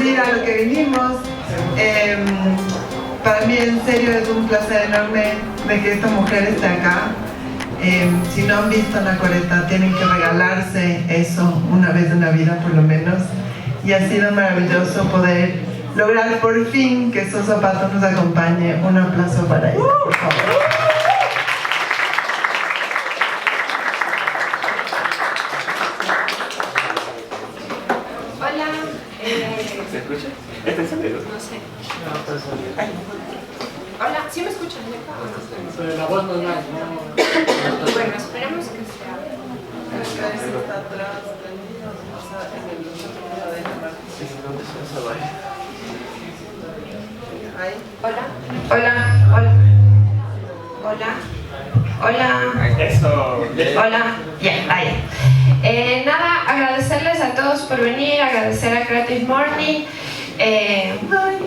venir a lo que vinimos. Para mí en serio es un placer enorme de que esta mujer esté acá. Si no han visto Anacoreta, tienen que regalarse eso una vez en la vida por lo menos. Y ha sido maravilloso poder lograr por fin que esos zapatos nos acompañe. Un aplauso para ella, por favor. Hola. ¿Se escucha? ¿Está encendido? No sé. Hola, ¿sí me escuchan? Pero la voz no es nada. Bueno, esperemos que sea. Hola. Hola. Hola. Hola. Hola. Eso. Hola. Ya, vaya. Nada, agradecerles a todos por venir, agradecer a Creative Morning.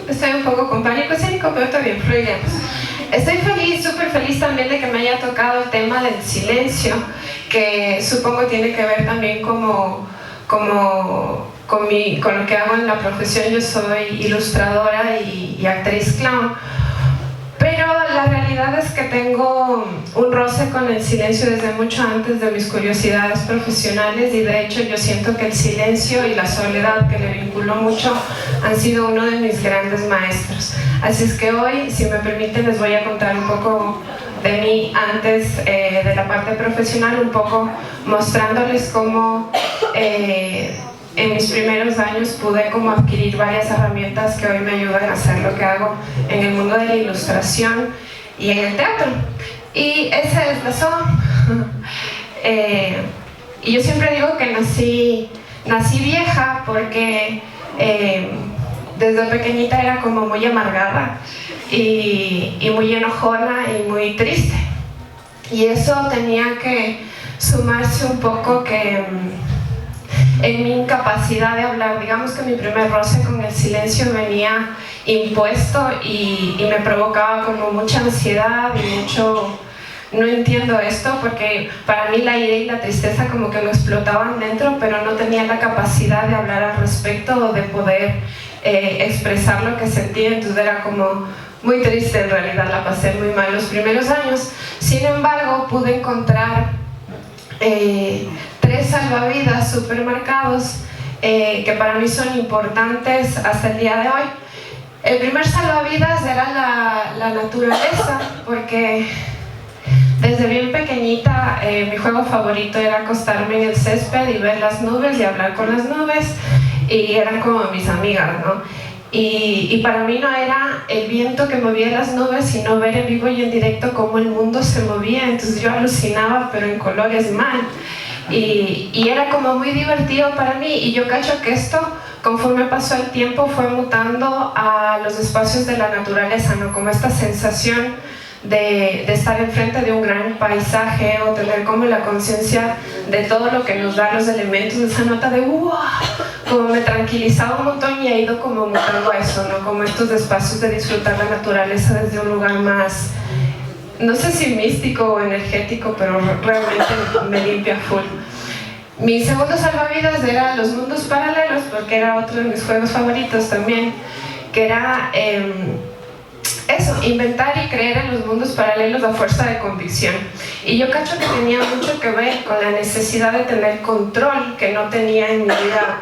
Estoy un poco con pánico escénico, pero está bien, fluiremos. Estoy feliz, súper feliz también de que me haya tocado el tema del silencio, que supongo tiene que ver también con lo que hago en la profesión. Yo soy ilustradora y actriz clown, pero la realidad es que tengo un roce con el silencio desde mucho antes de mis curiosidades profesionales, y de hecho yo siento que el silencio y la soledad, que le vinculo mucho, han sido uno de mis grandes maestros. Así es que hoy, si me permiten, les voy a contar un poco de mí antes de la parte profesional, un poco mostrándoles cómo en mis primeros años pude como adquirir varias herramientas que hoy me ayudan a hacer lo que hago en el mundo de la ilustración y en el teatro. Y esa es la razón. Y yo siempre digo que nací vieja porque desde pequeñita era como muy amargada y muy enojona y muy triste. Y eso tenía que sumarse un poco que en mi incapacidad de hablar. Digamos que mi primer roce con el silencio venía impuesto y me provocaba como mucha ansiedad y mucho... No entiendo esto, porque para mí la ira y la tristeza como que me explotaban dentro, pero no tenía la capacidad de hablar al respecto o de poder expresar lo que sentía. Entonces era como muy triste, en realidad la pasé muy mal los primeros años. Sin embargo, pude encontrar 3 salvavidas súper marcados que para mí son importantes hasta el día de hoy. El primer salvavidas era la naturaleza, porque desde bien pequeñita mi juego favorito era acostarme en el césped y ver las nubes y hablar con las nubes, y eran como mis amigas, ¿no? Y para mí no era el viento que movía las nubes, sino ver en vivo y en directo cómo el mundo se movía. Entonces yo alucinaba, pero en colores mal. Y era como muy divertido para mí, y yo cacho que esto, conforme pasó el tiempo, fue mutando a los espacios de la naturaleza, ¿no? Como esta sensación de estar enfrente de un gran paisaje, o tener como la conciencia de todo lo que nos dan los elementos, esa nota de ¡wow! Como me tranquilizaba un montón, y he ido como mutando a eso, ¿no? Como estos espacios de disfrutar la naturaleza desde un lugar más, no sé si místico o energético, pero realmente me limpia full. Mi segundo salvavidas era los mundos paralelos, porque era otro de mis juegos favoritos también, que era eso, inventar y creer en los mundos paralelos a fuerza de convicción. Y yo cacho que tenía mucho que ver con la necesidad de tener control que no tenía en mi vida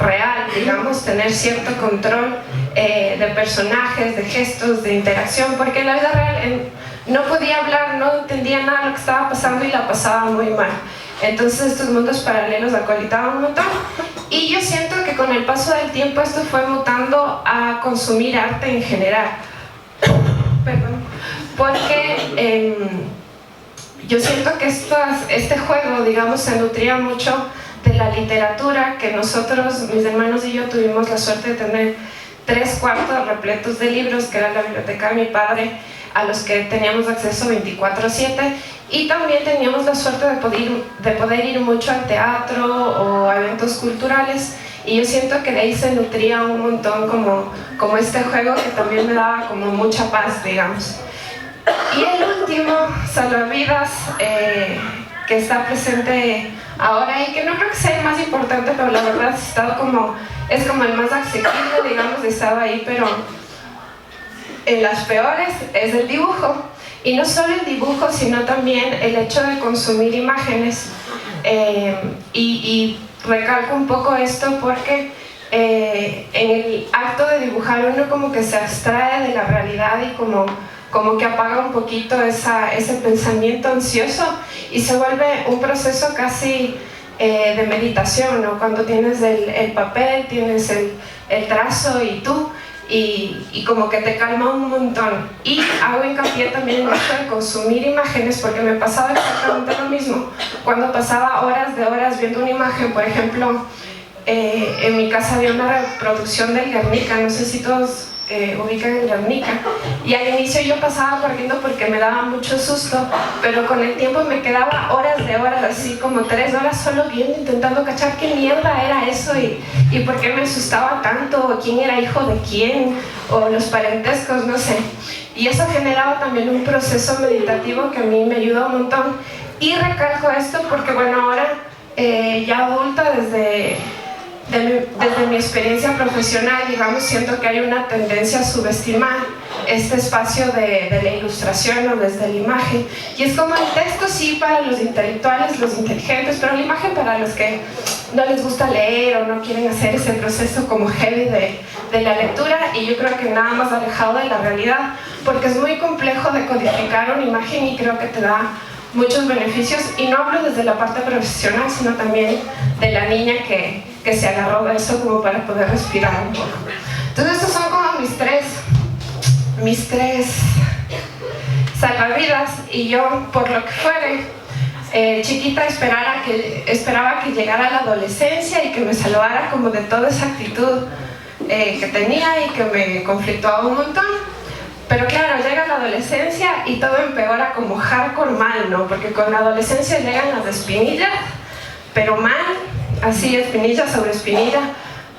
real, digamos, tener cierto control de personajes, de gestos, de interacción, porque en la vida real no podía hablar, no entendía nada de lo que estaba pasando y la pasaba muy mal. Entonces estos mundos paralelos acolitaban un montón, y yo siento que con el paso del tiempo esto fue mutando a consumir arte en general. Perdón, porque yo siento que este juego, digamos, se nutría mucho de la literatura, que nosotros, mis hermanos y yo, tuvimos la suerte de tener 3 cuartos repletos de libros, que era la biblioteca de mi padre, a los que teníamos acceso 24/7, y también teníamos la suerte de poder ir mucho al teatro o a eventos culturales, y yo siento que de ahí se nutría un montón como este juego, que también me daba como mucha paz, digamos. Y el último salvavidas que está presente ahora, y que no creo que sea el más importante, pero la verdad es como el más asequible, digamos, estado ahí, pero en las peores es el dibujo. Y no solo el dibujo, sino también el hecho de consumir imágenes. Y recalco un poco esto porque en el acto de dibujar uno como que se abstrae de la realidad y como que apaga un poquito ese pensamiento ansioso y se vuelve un proceso casi de meditación, ¿no? Cuando tienes el papel, tienes el trazo y tú, y como que te calma un montón. Y hago hincapié también en esto de consumir imágenes, porque me pasaba exactamente lo mismo cuando pasaba horas de horas viendo una imagen. Por ejemplo, en mi casa había una reproducción del Guernica, no sé si todos ubican el Guernica, y al inicio yo pasaba corriendo porque me daba mucho susto, pero con el tiempo me quedaba horas de horas, así como 3 horas solo viendo, intentando cachar qué mierda era eso y por qué me asustaba tanto, o quién era hijo de quién, o los parentescos, no sé. Y eso generaba también un proceso meditativo que a mí me ayudó un montón. Y recalco esto porque, bueno, ahora ya adulta, desde mi experiencia profesional, digamos, siento que hay una tendencia a subestimar este espacio de la ilustración o desde la imagen. Y es como el texto sí para los intelectuales, los inteligentes, pero la imagen para los que no les gusta leer o no quieren hacer ese proceso como heavy de la lectura, y yo creo que nada más alejado de la realidad, porque es muy complejo decodificar una imagen y creo que te da muchos beneficios. Y no hablo desde la parte profesional, sino también de la niña que se agarró de eso como para poder respirar un poco. Entonces estos son como mis tres salvavidas, y yo, por lo que fuere, chiquita esperaba que llegara la adolescencia y que me salvara como de toda esa actitud que tenía y que me conflictuaba un montón. Pero claro, llega la adolescencia y todo empeora como hardcore mal, ¿no? Porque con la adolescencia llegan las espinillas, pero mal, así espinilla sobre espinilla,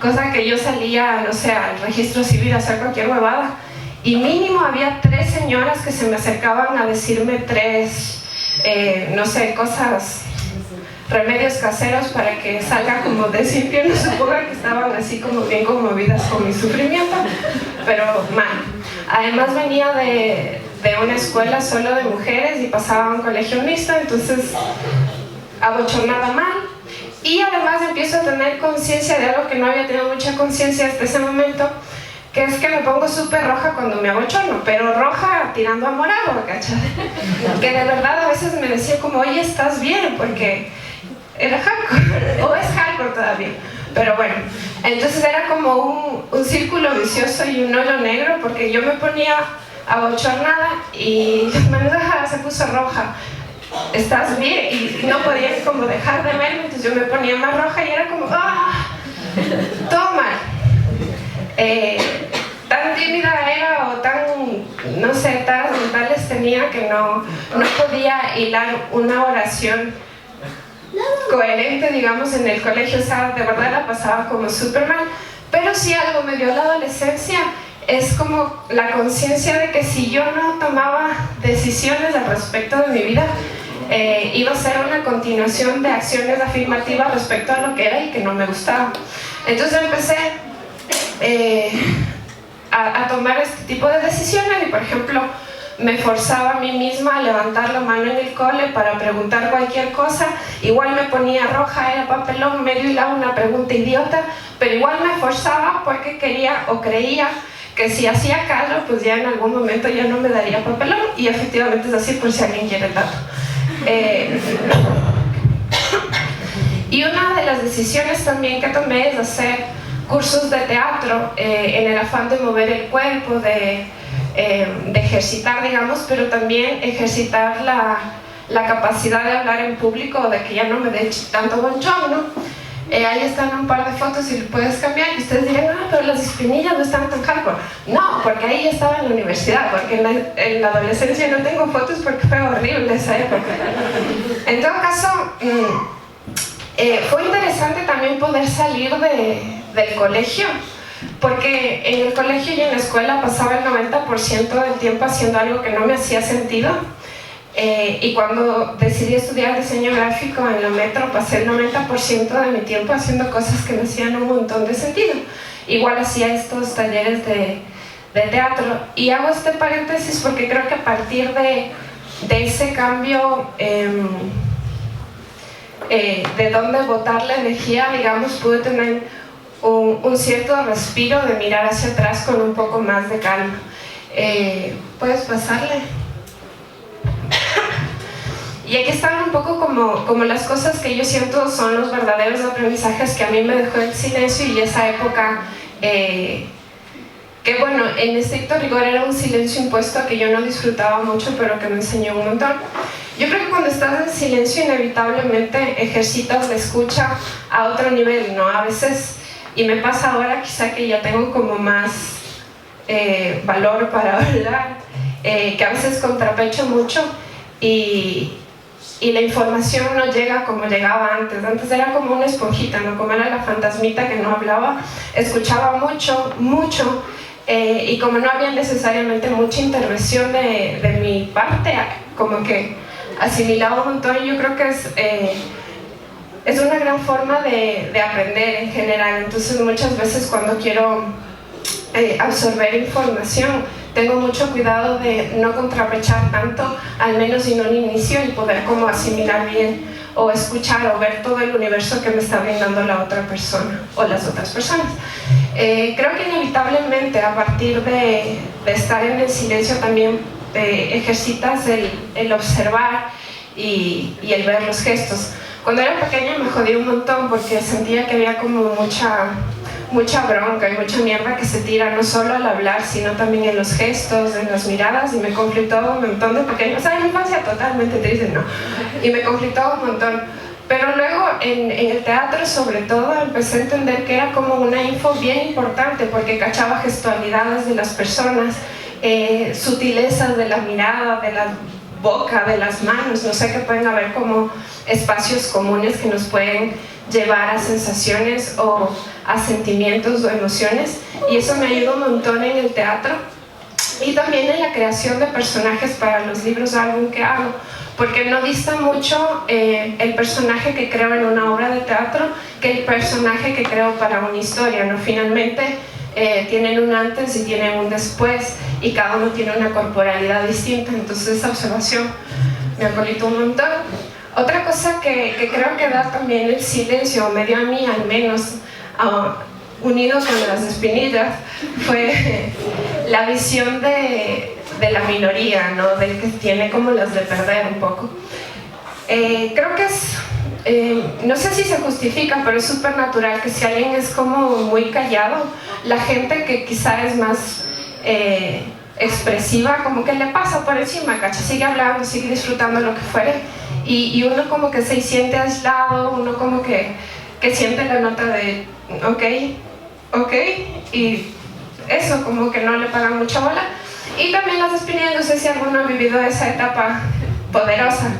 cosa que yo salía, no sé, al registro civil a hacer cualquier huevada, y mínimo había 3 señoras que se me acercaban a decirme 3, no sé, cosas, remedios caseros para que salga como de ese infierno. Supongo que estaban así como bien conmovidas con mi sufrimiento, pero mal. Además venía de una escuela solo de mujeres y pasaba a un colegio mixto, entonces abochornada mal. Y además empiezo a tener conciencia de algo que no había tenido mucha conciencia hasta ese momento, que es que me pongo súper roja cuando me abochorno, pero roja tirando a morado, ¿cachai? Que de verdad a veces me decía como, oye, ¿estás bien? Porque era hardcore, o es hardcore todavía. Pero bueno, entonces era como un círculo vicioso y un hoyo negro, porque yo me ponía abochornada y se puso roja. ¿Estás bien? Y no podía como dejar de verme, entonces yo me ponía más roja y era como, ¡ah! Todo mal. Tan tímida era, o tan, no sé, tales tenía que no podía hilar una oración coherente, digamos, en el colegio. O sea, de verdad la pasaba como súper mal. Pero sí algo me dio la adolescencia, es como la conciencia de que si yo no tomaba decisiones al respecto de mi vida, iba a ser una continuación de acciones afirmativas respecto a lo que era y que no me gustaba. Entonces empecé a tomar este tipo de decisiones, y por ejemplo me forzaba a mí misma a levantar la mano en el cole para preguntar cualquier cosa. Igual me ponía roja, era papelón, medio hilaba una pregunta idiota, pero igual me forzaba porque quería o creía que si hacía caso, pues ya en algún momento ya no me daría papelón, y efectivamente es así, por si alguien quiere el dato. Y una de las decisiones también que tomé es hacer cursos de teatro, en el afán de mover el cuerpo, de ejercitar, digamos, pero también ejercitar la capacidad de hablar en público, de que ya no me dé tanto bonchón, ¿no? Ahí están un par de fotos y puedes cambiar, y ustedes dirán, pero las espinillas no están tan hardcore. No, porque ahí ya estaba en la universidad, porque en la adolescencia no tengo fotos porque fue horrible esa época. En todo caso, fue interesante también poder salir del colegio, porque en el colegio y en la escuela pasaba el 90% del tiempo haciendo algo que no me hacía sentido, y cuando decidí estudiar diseño gráfico en la Metro pasé el 90% de mi tiempo haciendo cosas que me hacían un montón de sentido. igual hacía estos talleres de teatro. Y hago este paréntesis porque creo que a partir de ese cambio de dónde botar la energía, digamos, pude tener un cierto respiro de mirar hacia atrás con un poco más de calma. ¿Puedes pasarle? Y aquí están un poco como las cosas que yo siento son los verdaderos aprendizajes que a mí me dejó el silencio y esa época que bueno, en estricto rigor era un silencio impuesto que yo no disfrutaba mucho, pero que me enseñó un montón. Yo creo que cuando estás en silencio inevitablemente ejercitas la escucha a otro nivel, ¿no? A veces, y me pasa ahora quizá que ya tengo como más valor para hablar, que a veces contrapecho mucho y la información no llega como llegaba antes. Antes era como una esponjita, ¿no? Como era la fantasmita que no hablaba, escuchaba mucho, y como no había necesariamente mucha intervención de mi parte, como que asimilaba un montón. Y yo creo que es una gran forma de aprender en general. Entonces muchas veces cuando quiero absorber información tengo mucho cuidado de no contrapechar tanto, al menos en un inicio, y poder como asimilar bien o escuchar o ver todo el universo que me está brindando la otra persona o las otras personas. Creo que inevitablemente a partir de estar en el silencio también ejercitas el observar y el ver los gestos. Cuando era pequeña me jodí un montón porque sentía que había como mucha bronca y mucha mierda que se tira no solo al hablar, sino también en los gestos, en las miradas, y me conflictó un montón de pequeños. O sea, mi infancia totalmente triste, ¿no? Y me conflictó un montón. Pero luego en el teatro, sobre todo, empecé a entender que era como una info bien importante porque cachaba gestualidades de las personas, sutilezas de la mirada, de la boca, de las manos. No sé, que pueden haber como espacios comunes que nos pueden llevar a sensaciones o a sentimientos o emociones, y eso me ayuda un montón en el teatro y también en la creación de personajes para los libros de álbum que hago, porque no dista mucho el personaje que creo en una obra de teatro que el personaje que creo para una historia, ¿no? Finalmente tienen un antes y tienen un después y cada uno tiene una corporalidad distinta. Entonces esa observación me acolitó un montón. Otra cosa que creo que da también el silencio, o me dio a mí al menos, unido con las espinillas, fue la visión de la minoría, ¿no? Del que tiene como las de perder un poco. Creo que no sé si se justifica, pero es súper natural que si alguien es como muy callado, la gente que quizá es más expresiva, como que le pasa por encima, ¿cacha? Sigue hablando, sigue disfrutando lo que fuere, y uno como que se siente aislado, uno como que siente la nota de ok, y eso como que no le pagan mucha bola. Y también las espinillas, no sé si alguno ha vivido esa etapa poderosa,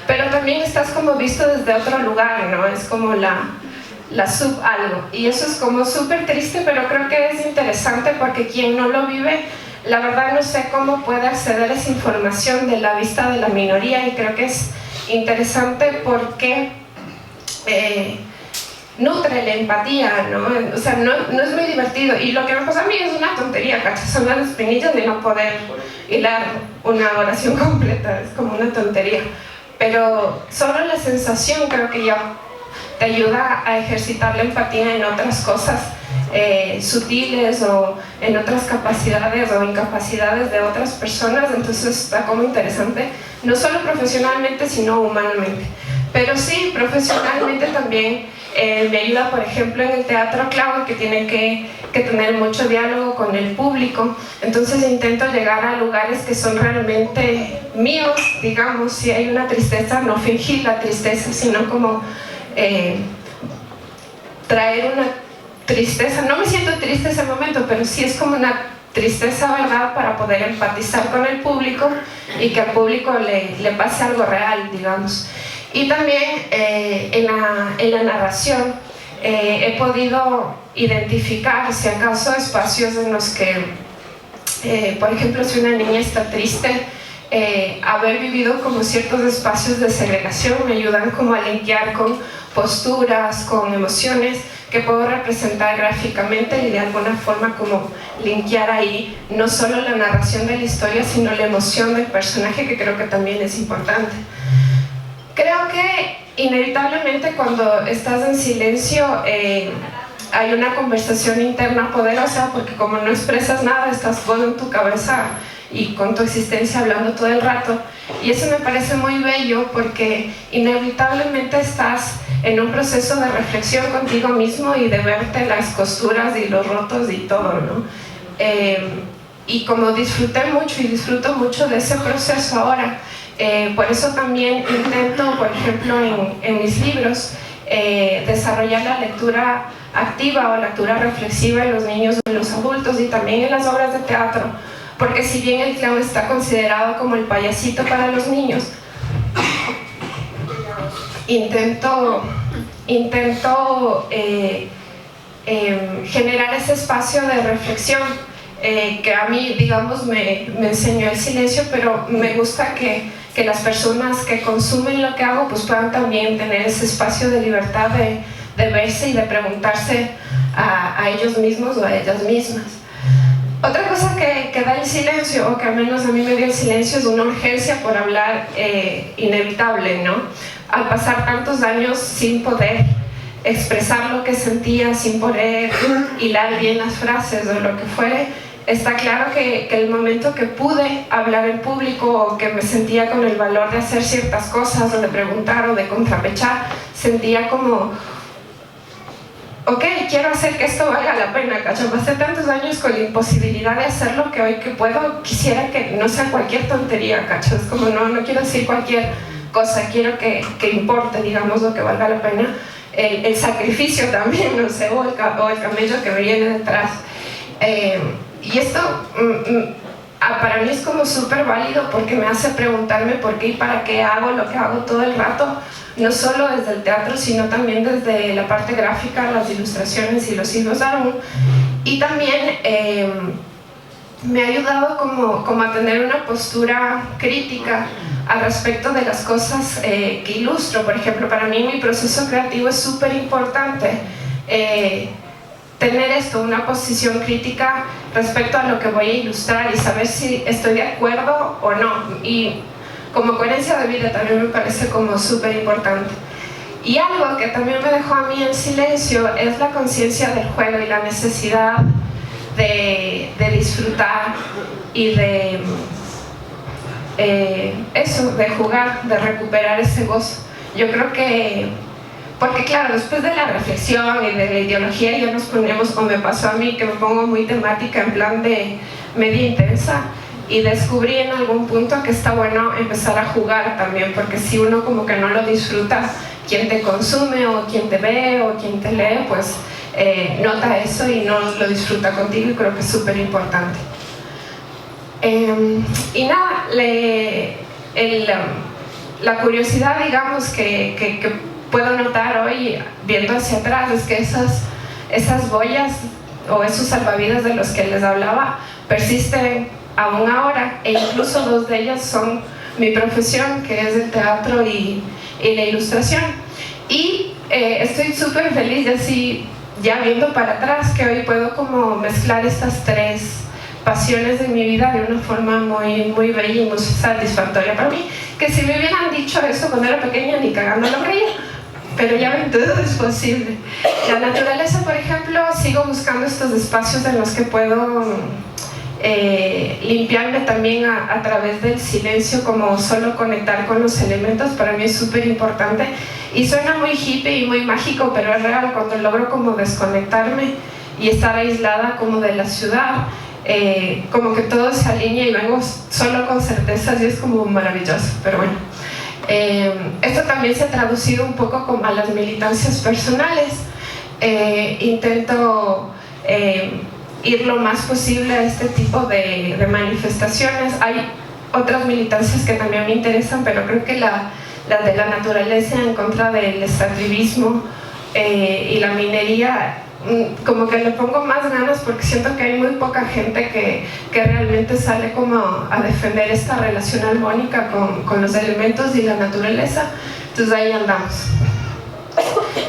pero también estás como visto desde otro lugar, ¿no? Es como la sub algo, y eso es como súper triste, pero creo que es interesante porque quien no lo vive, la verdad no sé cómo puede acceder a esa información de la vista de la minoría, y creo que es interesante porque nutre la empatía, ¿no? O sea, no es muy divertido, y lo que me pasa a mí es una tontería, ¿cachai? Son las espinillas de no poder hilar una oración completa, es como una tontería, pero solo la sensación creo que ya te ayuda a ejercitar la empatía en otras cosas sutiles o en otras capacidades o incapacidades de otras personas. Entonces está como interesante, no solo profesionalmente sino humanamente. Pero sí, profesionalmente también me ayuda, por ejemplo, en el teatro, claro, que tiene que tener mucho diálogo con el público. Entonces intento llegar a lugares que son realmente míos, digamos. Si hay una tristeza, no fingir la tristeza, sino como traer una tristeza. No me siento triste en ese momento, pero sí es como una tristeza, ¿verdad?, para poder empatizar con el público y que al público le pase algo real, digamos. Y también en la narración he podido identificar, si acaso, espacios en los que, por ejemplo, si una niña está triste, haber vivido como ciertos espacios de segregación me ayudan como a linkear con posturas, con emociones que puedo representar gráficamente y de alguna forma como linkear ahí no solo la narración de la historia, sino la emoción del personaje, que creo que también es importante. Creo que inevitablemente cuando estás en silencio hay una conversación interna poderosa, porque como no expresas nada, estás vos en tu cabeza y con tu existencia hablando todo el rato, y eso me parece muy bello porque inevitablemente estás en un proceso de reflexión contigo mismo y de verte las costuras y los rotos y todo, ¿no? Y como disfruté mucho y disfruto mucho de ese proceso ahora, por eso también intento, por ejemplo, en mis libros, desarrollar la lectura activa o lectura reflexiva en los niños y en los adultos, y también en las obras de teatro, porque si bien el clown está considerado como el payasito para los niños, intento generar ese espacio de reflexión que a mí, digamos, me enseñó el silencio, pero me gusta que las personas que consumen lo que hago pues puedan también tener ese espacio de libertad de verse y de preguntarse a ellos mismos o a ellas mismas. Otra cosa que da el silencio, o que al menos a mí me dio el silencio, es una urgencia por hablar inevitable, ¿no? Al pasar tantos años sin poder expresar lo que sentía, sin poder hilar bien las frases o lo que fuere, está claro que el momento que pude hablar en público, o que me sentía con el valor de hacer ciertas cosas, o de preguntar o de contrapechar, sentía como, ok, quiero hacer que esto valga la pena, ¿cachai? Pasé tantos años con la imposibilidad de hacerlo que hoy que puedo, quisiera que no sea cualquier tontería, ¿cachai? Es como, no quiero decir cualquier cosa, quiero que importe, digamos, lo que valga la pena, el sacrificio también, no sé, o el camello que viene detrás. Y esto para mí es como súper válido, porque me hace preguntarme por qué y para qué hago lo que hago todo el rato, no solo desde el teatro, sino también desde la parte gráfica, las ilustraciones y los hilos Arum. Y también me ha ayudado como a tener una postura crítica al respecto de las cosas que ilustro. Por ejemplo, para mí mi proceso creativo es súper importante tener esto, una posición crítica respecto a lo que voy a ilustrar y saber si estoy de acuerdo o no. Y como coherencia de vida también me parece como súper importante. Y algo que también me dejó a mí en silencio es la conciencia del juego y la necesidad de disfrutar y de de jugar, de recuperar ese gozo. Yo creo que, porque claro, después de la reflexión y de la ideología ya nos ponemos, o me pasó a mí que me pongo muy temática en plan de media intensa, y descubrí en algún punto que está bueno empezar a jugar también, porque si uno como que no lo disfruta, quien te consume o quien te ve o quien te lee, pues nota eso y no lo disfruta contigo, y creo que es súper importante. Y nada, la curiosidad, digamos, que puedo notar hoy viendo hacia atrás es que esas boyas o esos salvavidas de los que les hablaba persisten aún ahora, e incluso dos de ellas son mi profesión, que es el teatro y la ilustración. Y estoy súper feliz, así ya viendo para atrás, que hoy puedo como mezclar estas tres pasiones de mi vida de una forma muy, muy bella y muy satisfactoria para mí, que si me hubieran dicho eso cuando era pequeña ni cagando lo creía, pero ya ven, todo es posible. La naturaleza, por ejemplo, sigo buscando estos espacios en los que puedo limpiarme también a través del silencio, como solo conectar con los elementos. Para mí es súper importante y suena muy hippie y muy mágico, pero es real. Cuando logro como desconectarme y estar aislada como de la ciudad, como que todo se alinea y vengo solo con certezas, y es como maravilloso. Pero bueno, esto también se ha traducido un poco como a las militancias personales. Intento ir lo más posible a este tipo de manifestaciones. Hay otras militancias que también me interesan, pero creo que la de la naturaleza en contra del extractivismo y la minería, como que le pongo más ganas, porque siento que hay muy poca gente que realmente sale como a defender esta relación armónica con los elementos y la naturaleza. Entonces ahí andamos.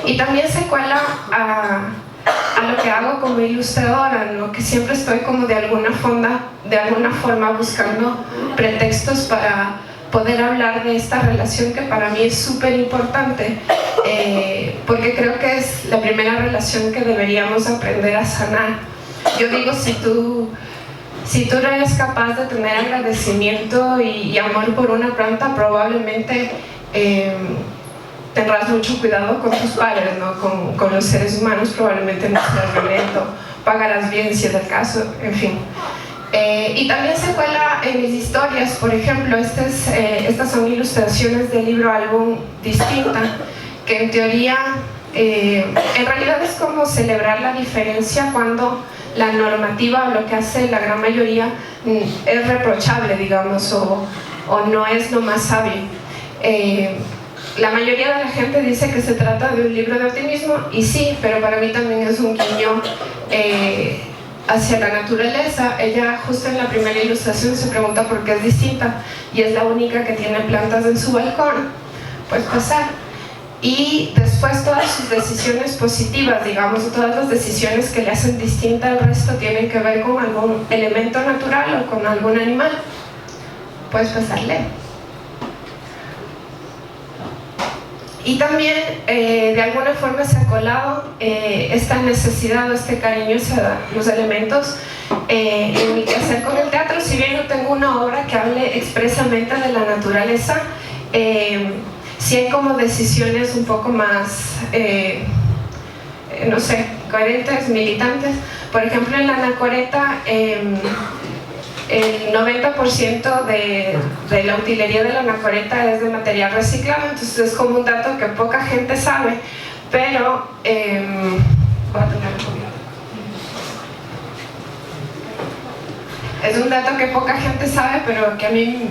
Y también se cuela a lo que hago como ilustradora, ¿no? Que siempre estoy como de alguna forma buscando pretextos para poder hablar de esta relación que para mí es súper importante, porque creo que es la primera relación que deberíamos aprender a sanar. Yo digo, si tú no eres capaz de tener agradecimiento y amor por una planta, probablemente tendrás mucho cuidado con tus padres, ¿no? Con los seres humanos probablemente no serás violento, pagarás bien si es el caso, en fin. Y también se cuela en mis historias, por ejemplo, estas son ilustraciones del libro álbum Distinta, que en teoría, en realidad es como celebrar la diferencia cuando la normativa o lo que hace la gran mayoría es reprochable, digamos, o no es lo más sabio. La mayoría de la gente dice que se trata de un libro de optimismo, y sí, pero para mí también es un guiño hacia la naturaleza. Ella justo en la primera ilustración se pregunta por qué es distinta, y es la única que tiene plantas en su balcón. Pues pasar. Y después todas sus decisiones positivas, digamos, todas las decisiones que le hacen distinta al resto tienen que ver con algún elemento natural o con algún animal. Puedes pasarle. Y también de alguna forma se ha colado esta necesidad o este cariño hacia los elementos en mi quehacer con el teatro. Si bien no tengo una obra que hable expresamente de la naturaleza, sí hay como decisiones un poco más, no sé, coherentes, militantes. Por ejemplo, en la anacoreta, el 90% de la utilería de la anacoreta es de material reciclado, entonces es como un dato que poca gente sabe, pero voy a tener es un dato que poca gente sabe, pero que a mí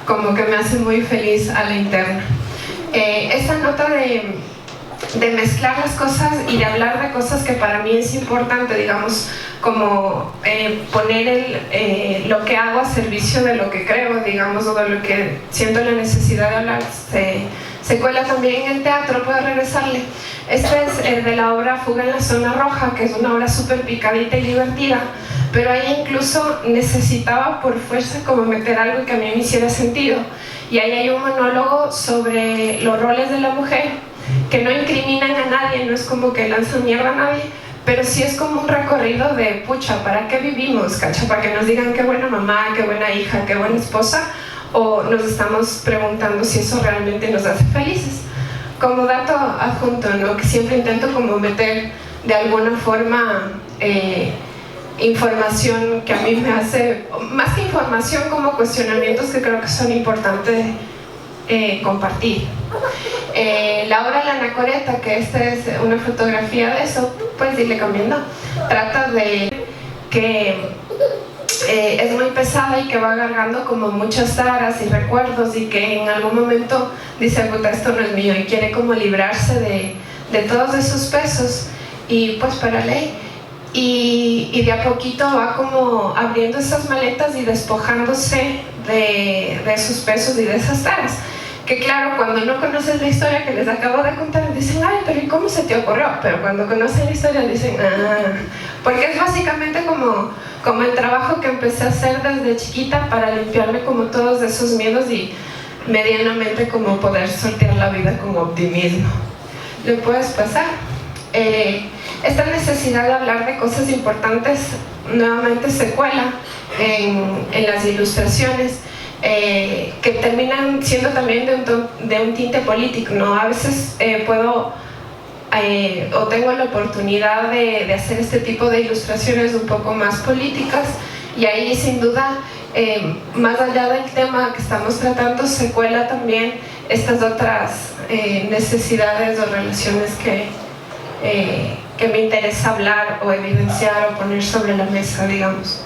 como que me hace muy feliz a la interna. Esta nota de mezclar las cosas y de hablar de cosas que para mí es importante, digamos, como poner lo que hago a servicio de lo que creo, digamos, o de lo que siento la necesidad de hablar, se cuela también en el teatro. Puedo regresarle. Este es de la obra Fuga en la Zona Roja, que es una obra súper picadita y divertida, pero ahí incluso necesitaba por fuerza como meter algo que a mí me hiciera sentido, y ahí hay un monólogo sobre los roles de la mujer que no incriminan a nadie, no es como que lanzan mierda a nadie, pero sí es como un recorrido de pucha, ¿para qué vivimos? ¿Cacha? ¿Para que nos digan qué buena mamá, qué buena hija, qué buena esposa? ¿O nos estamos preguntando si eso realmente nos hace felices? Como dato adjunto, ¿no? Que siempre intento como meter de alguna forma información que a mí me hace, más que información, como cuestionamientos que creo que son importantes compartir. La obra La Anacoreta, que esta es una fotografía de eso, pues dile cambiando, trata de que es muy pesada y que va agarrando como muchas taras y recuerdos, y que en algún momento dice, puta, esto no es mío, y quiere como librarse de todos esos pesos, y pues para ley. Y de a poquito va como abriendo esas maletas y despojándose de esos pesos y de esas taras. Que claro, cuando no conoces la historia que les acabo de contar, dicen, ay, pero ¿y cómo se te ocurrió? Pero cuando conocen la historia dicen, ah, porque es básicamente como el trabajo que empecé a hacer desde chiquita para limpiarme como todos esos miedos y medianamente como poder sortear la vida con optimismo. ¿Le puedes pasar? Esta necesidad de hablar de cosas importantes nuevamente se cuela en las ilustraciones, que terminan siendo también de un tinte político, ¿no? A veces puedo o tengo la oportunidad de hacer este tipo de ilustraciones un poco más políticas, y ahí sin duda, más allá del tema que estamos tratando, se cuela también estas otras necesidades o relaciones que me interesa hablar o evidenciar o poner sobre la mesa, digamos.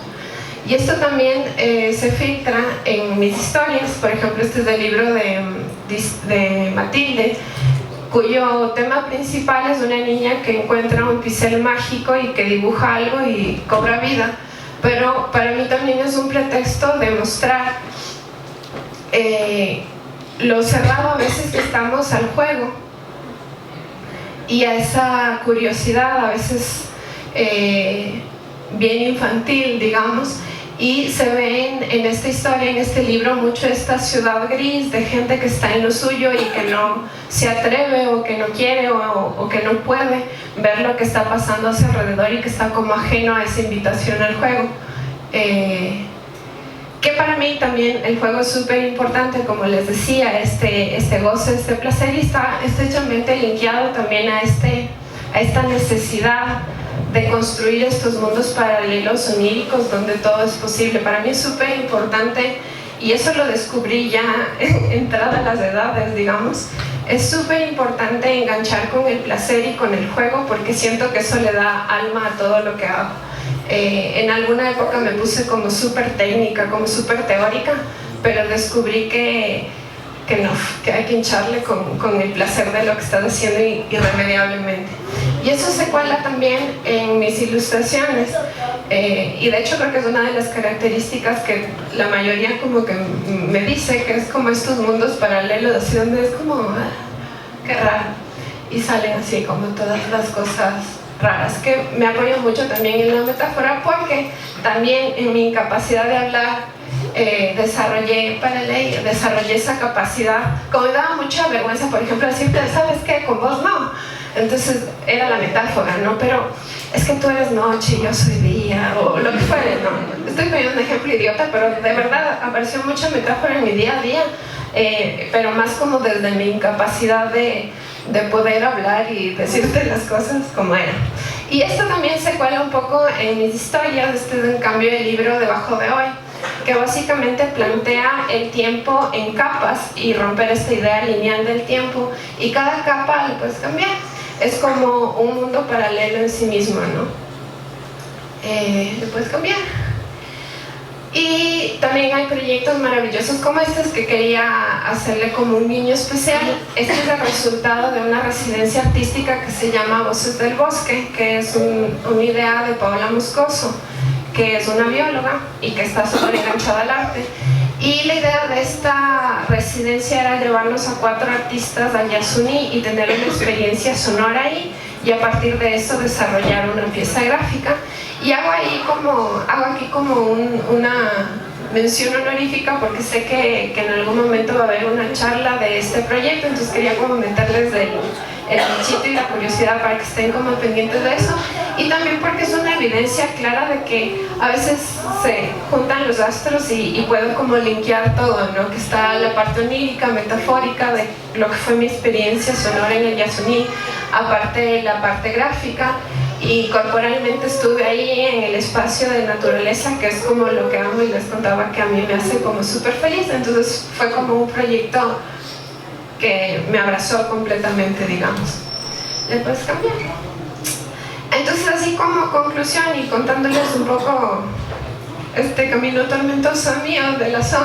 Y esto también se filtra en mis historias. Por ejemplo, este es del libro de Matilde, cuyo tema principal es una niña que encuentra un pincel mágico y que dibuja algo y cobra vida. Pero para mí también es un pretexto de mostrar lo cerrado a veces que estamos al juego. y a esa curiosidad a veces bien infantil, digamos, y se ve en esta historia, en este libro, mucho esta ciudad gris de gente que está en lo suyo y que no se atreve o que no quiere o que no puede ver lo que está pasando a su alrededor y que está como ajeno a esa invitación al juego. Que para mí también el juego es súper importante, como les decía, este goce, este placer, y está estrechamente linkeado también a esta necesidad de construir estos mundos paralelos oníricos donde todo es posible. Para mí es súper importante, y eso lo descubrí ya entrada a las edades, digamos, es súper importante enganchar con el placer y con el juego, porque siento que eso le da alma a todo lo que hago. En alguna época me puse como súper técnica, como súper teórica, pero descubrí que no, que hay que hincharle con el placer de lo que estás haciendo irremediablemente. Y eso se cuela también en mis ilustraciones, y de hecho creo que es una de las características que la mayoría como que me dice, que es como estos mundos paralelos, así donde es como, qué raro, y salen así como todas las cosas raras, que me apoyo mucho también en la metáfora, porque también en mi incapacidad de hablar desarrollé esa capacidad. Como me daba mucha vergüenza, por ejemplo, decirte, ¿sabes qué? Con vos no. Entonces era la metáfora, ¿no? Pero es que tú eres noche y yo soy día, o lo que fuere, ¿no? Estoy poniendo un ejemplo idiota, pero de verdad apareció mucha metáfora en mi día a día, pero más como desde mi incapacidad de poder hablar y decirte las cosas como eran. Y esto también se cuela un poco en mis historias. Este es en cambio el libro Debajo de Hoy, que básicamente plantea el tiempo en capas y romper esta idea lineal del tiempo, y cada capa le puedes cambiar. Es como un mundo paralelo en sí mismo, ¿no? Le puedes cambiar. Y también hay proyectos maravillosos como estos que quería hacerle como un guiño especial. Este es el resultado de una residencia artística que se llama Voces del Bosque, que es una idea de Paola Moscoso, que es una bióloga y que está súper enganchada al arte. Y la idea de esta residencia era llevarnos a 4 artistas al Yasuní y tener una experiencia sonora ahí, y a partir de eso desarrollar una pieza gráfica. Y hago aquí como una mención honorífica, porque sé que en algún momento va a haber una charla de este proyecto, entonces quería como meterles el bichito y la curiosidad para que estén como pendientes de eso, y también porque es una evidencia clara de que a veces se juntan los astros y puedo como linkear todo, ¿no? Que está la parte onírica, metafórica de lo que fue mi experiencia sonora en el Yasuní, aparte la parte gráfica, y corporalmente estuve ahí en el espacio de naturaleza, que es como lo que amo, y les contaba que a mí me hace como súper feliz. Entonces fue como un proyecto que me abrazó completamente, digamos. ¿Le puedes cambiar? Entonces, así como conclusión y contándoles un poco este camino tormentoso mío de la SOM,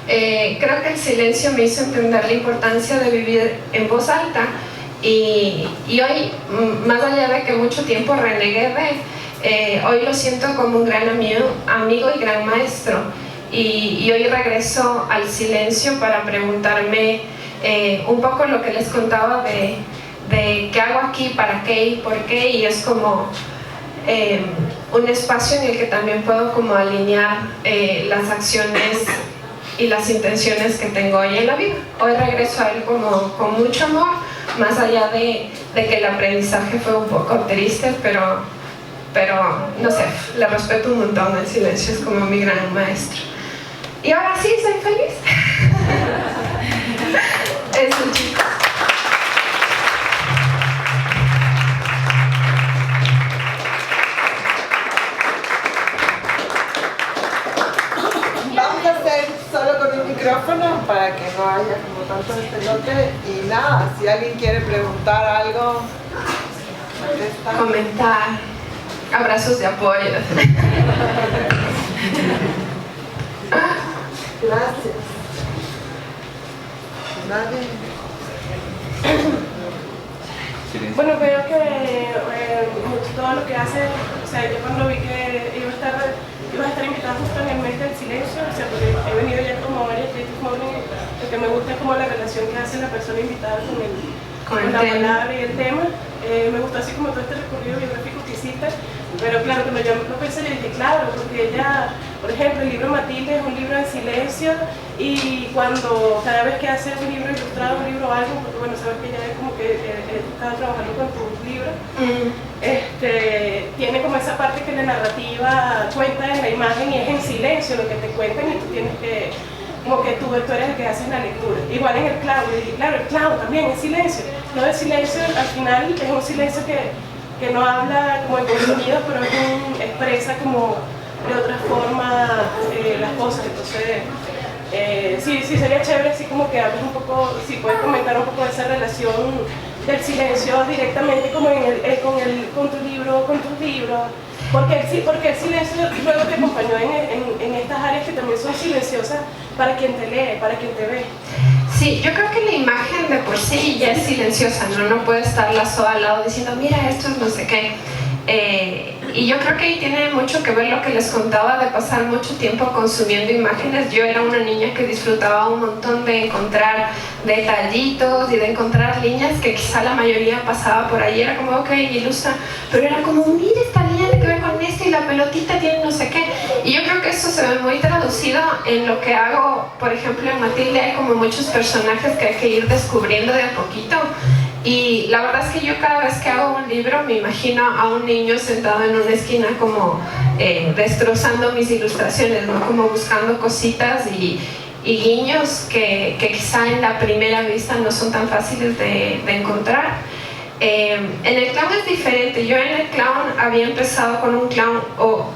creo que el silencio me hizo entender la importancia de vivir en voz alta. Y hoy, más allá de que mucho tiempo renegué hoy lo siento como un gran amigo y gran maestro. Y hoy regreso al silencio para preguntarme un poco lo que les contaba de qué hago aquí, para qué y por qué. Y es como un espacio en el que también puedo como alinear las acciones y las intenciones que tengo hoy en la vida. Hoy regreso a él como con mucho amor, más allá de que el aprendizaje fue un poco triste, pero no sé, le respeto un montón. El silencio es como mi gran maestro. Y ahora sí, soy feliz. Eso, chicos. Vamos a hacer solo con un micrófono para que no haya como tanto despelote. Y nada, si alguien quiere preguntar algo, comentar, abrazos de apoyo. Gracias. Nadie. Bueno, creo que todo lo que hace, o sea, yo cuando vi que ibas a estar invitada justo en el mes del silencio, o sea, porque he venido ya como varias testimonios, lo que me gusta es como la relación que hace la persona invitada con la palabra y el tema. Me gustó así como todo este recorrido biográfico que hiciste, pero claro, cuando yo lo pensé, yo dije, claro, porque ella, por ejemplo, el libro Matilde es un libro en silencio, y cuando cada vez que hace un libro ilustrado, un libro o algo, porque bueno, sabes que ella es como que estaba trabajando con tus libros, tiene como esa parte que la narrativa cuenta en la imagen y es en silencio lo que te cuentan, y tú tienes que, como que tú eres el que haces la lectura. Igual en el clown, yo dije, claro, el clown también es silencio, no es silencio, al final es un silencio que no habla como de contenidos, pero expresa como de otra forma las cosas. Entonces, sí, sería chévere así como que hables un poco, si puedes comentar un poco de esa relación del silencio directamente como con tu libro, con tus libros. Porque el silencio luego te acompañó en estas áreas que también son silenciosas para quien te lee, para quien te ve. Sí, yo creo que la imagen de por sí ya es silenciosa, ¿no? No puede estar la SOA al lado diciendo, mira, esto es no sé qué. Y yo creo que ahí tiene mucho que ver lo que les contaba de pasar mucho tiempo consumiendo imágenes. Yo era una niña que disfrutaba un montón de encontrar detallitos y de encontrar líneas que quizá la mayoría pasaba por ahí. Era como, ok, ilustra, pero era como, mira esta línea que ve con esto y la pelotita tiene no sé qué. Y yo creo que eso se ve muy traducido en lo que hago, por ejemplo, en Matilde hay como muchos personajes que hay que ir descubriendo de a poquito. Y la verdad es que yo cada vez que hago un libro me imagino a un niño sentado en una esquina como destrozando mis ilustraciones, ¿no? Como buscando cositas y guiños que quizá en la primera vista no son tan fáciles de encontrar. En el clown es diferente. Yo en el clown había empezado con un clown, o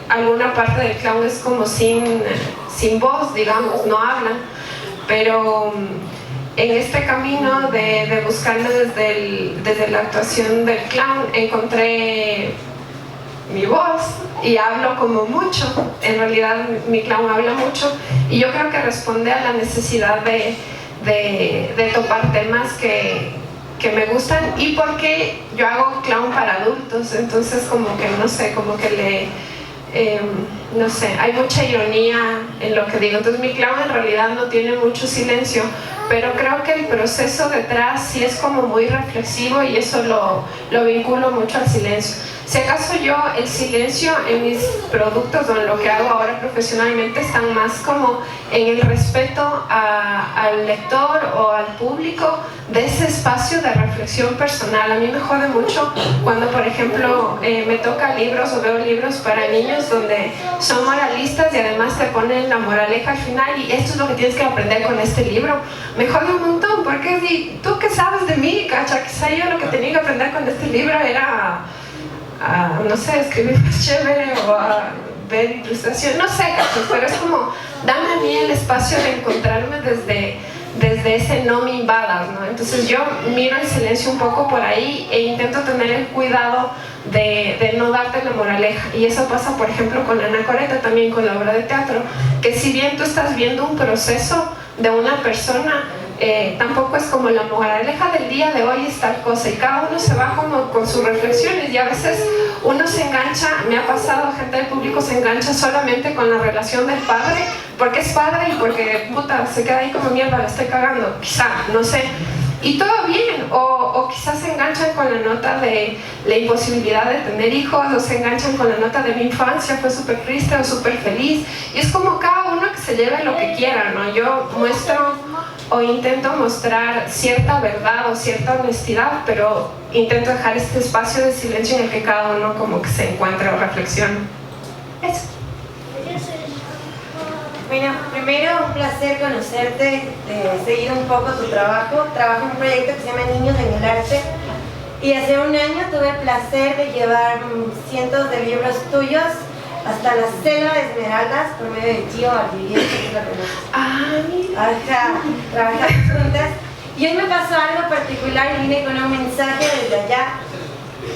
alguna parte del clown es como sin voz, digamos, no hablan, pero en este camino de buscarlo desde la actuación del clown encontré mi voz y hablo como mucho. En realidad mi clown habla mucho y yo creo que responde a la necesidad de topar temas que me gustan, y porque yo hago clown para adultos, entonces como que no sé, como que no sé, hay mucha ironía en lo que digo. Entonces mi clown en realidad no tiene mucho silencio, pero creo que el proceso detrás sí es como muy reflexivo y eso lo vinculo mucho al silencio. Si acaso yo el silencio en mis productos o en lo que hago ahora profesionalmente están más como en el respeto al lector o al público de ese espacio de reflexión personal. A mí me jode mucho cuando, por ejemplo, me toca libros o veo libros para niños donde son moralistas y además te ponen la moraleja al final y esto es lo que tienes que aprender con este libro. Me jode un montón, porque si tú qué sabes de mí, cacha, quizá yo lo que tenía que aprender con este libro era no sé, escribir más chévere o a ver ilustración, no sé, cachos, pero es como, dame a mí el espacio de encontrarme desde ese no me invadas, ¿no? Entonces yo miro el silencio un poco por ahí e intento tener el cuidado de no darte la moraleja, y eso pasa por ejemplo con Anacoreta, también con la obra de teatro, que si bien tú estás viendo un proceso de una persona, tampoco es como la moraleja del día de hoy es tal cosa, y cada uno se va como con sus reflexiones, y a veces uno se engancha, me ha pasado, gente del público se engancha solamente con la relación del padre, porque es padre y porque puta, se queda ahí como mierda, la estoy cagando, quizá, no sé, y todo bien, o quizás se enganchan con la nota de la imposibilidad de tener hijos, o se enganchan con la nota de mi infancia, fue súper triste o súper feliz, y es como cada uno que se lleve lo que quiera, ¿no? Yo muestro o intento mostrar cierta verdad o cierta honestidad, pero intento dejar este espacio de silencio en el que cada uno como que se encuentre o reflexione. Eso. Bueno, primero un placer conocerte, seguir un poco tu trabajo. Trabajo en un proyecto que se llama Niños en el Arte, y hace un año tuve el placer de llevar cientos de libros tuyos hasta la Selva de Esmeraldas por medio de Tío Alvivier, que lo conoces. Ah, mira. Ajá, trabajamos juntas. Y hoy me pasó algo particular y vine con un mensaje desde allá.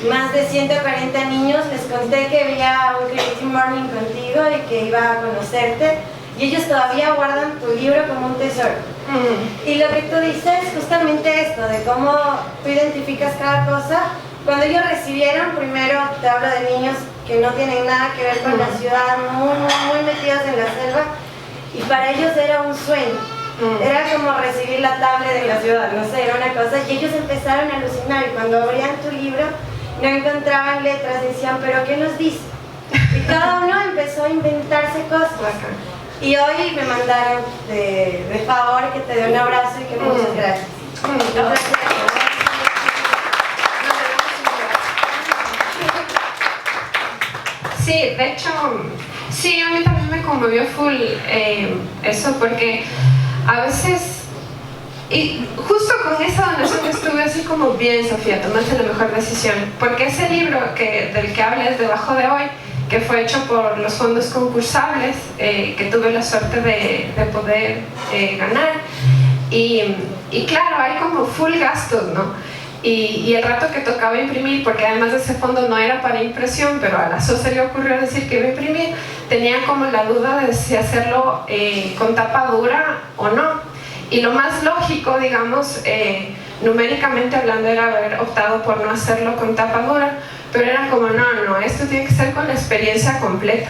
Más de 140 niños, les conté que veía un Creative Morning contigo y que iba a conocerte. Y ellos todavía guardan tu libro como un tesoro. Y lo que tú dices es justamente esto, de cómo tú identificas cada cosa. Cuando ellos recibieron, primero te hablo de niños que no tienen nada que ver con la ciudad, muy metidos en la selva, y para ellos era un sueño. Era como recibir la tablet de la ciudad, no sé, era una cosa. Y ellos empezaron a alucinar y cuando abrían tu libro no encontraban letras, decían, ¿pero qué nos dice? Y cada uno empezó a inventarse cosas. Y hoy me mandaron de favor que te dé un abrazo y que muchas gracias. Sí, de hecho, sí, a mí también me conmovió full eso, porque a veces, y justo con esa donación estuve así como, bien, Sofía, tomaste la mejor decisión, porque ese libro del que hablas Debajo de Hoy, que fue hecho por los fondos concursables, que tuve la suerte de poder ganar, y claro, hay como full gastos, ¿no? Y el rato que tocaba imprimir, porque además de ese fondo no era para impresión, pero a la SO se le ocurrió decir que iba a imprimir, tenía como la duda de si hacerlo con tapa dura o no. Y lo más lógico, digamos, numéricamente hablando, era haber optado por no hacerlo con tapa dura, pero era como, no, esto tiene que ser con la experiencia completa.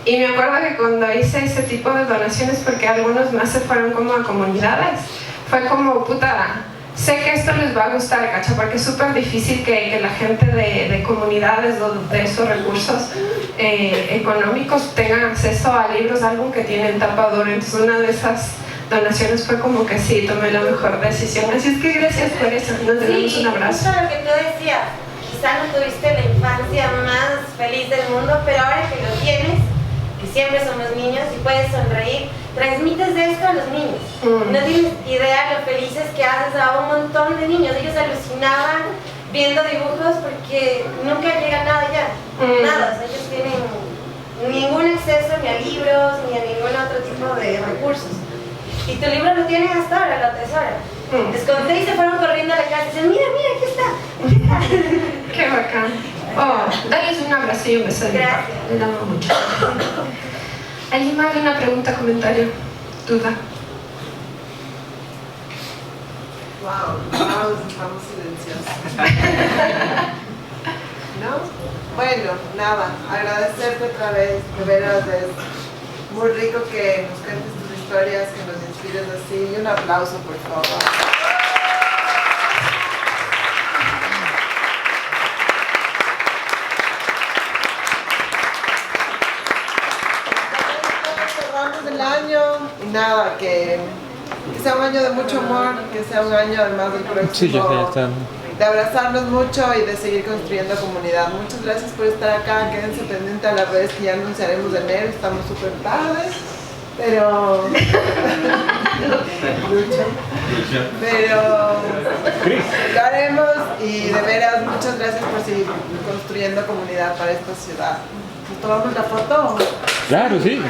Y me acuerdo que cuando hice ese tipo de donaciones, porque algunos más se fueron como a comunidades, fue como, puta, sé que esto les va a gustar, ¿cacha? Porque es súper difícil que la gente de comunidades de esos recursos económicos tengan acceso a libros, álbum que tienen tapa dura. Entonces una de esas donaciones fue como que sí, tomé la mejor decisión. Así es que gracias por eso, nos damos un abrazo. Justo lo que tú decías, quizá no tuviste la infancia más feliz del mundo, pero ahora que lo tienes, que siempre somos niños y puedes sonreír, transmites de esto a los niños. No tienes idea lo felices que haces a un montón de niños. Ellos alucinaban viendo dibujos porque nunca llega nada ya. Nada, o sea, ellos tienen ningún acceso ni a libros ni a ningún otro tipo de recursos. Y tu libro lo tienen hasta ahora, lo atesoran. Escondí y se fueron corriendo a la casa y dicen, mira, aquí está. Qué bacán. Oh, dales un abrazo y un beso de mi parte. Les amo mucho. ¿Alguien más? ¿Una pregunta, comentario, duda? Wow, estamos silenciosos. ¿No? Bueno, nada, agradecerte otra vez, de veras es muy rico que nos cuentes tus historias, que nos inspires así, y un aplauso por favor. El año, nada, que sea un año de mucho amor, que sea un año además del próximo, Sí, ya está. de abrazarnos mucho y de seguir construyendo comunidad. Muchas gracias por estar acá, quédense pendientes a las redes que ya anunciaremos de enero, estamos súper tarde, pero lo haremos y de veras muchas gracias por seguir construyendo comunidad para esta ciudad. ¿Nos tomamos la foto? Claro, sí.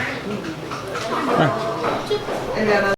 Eliana.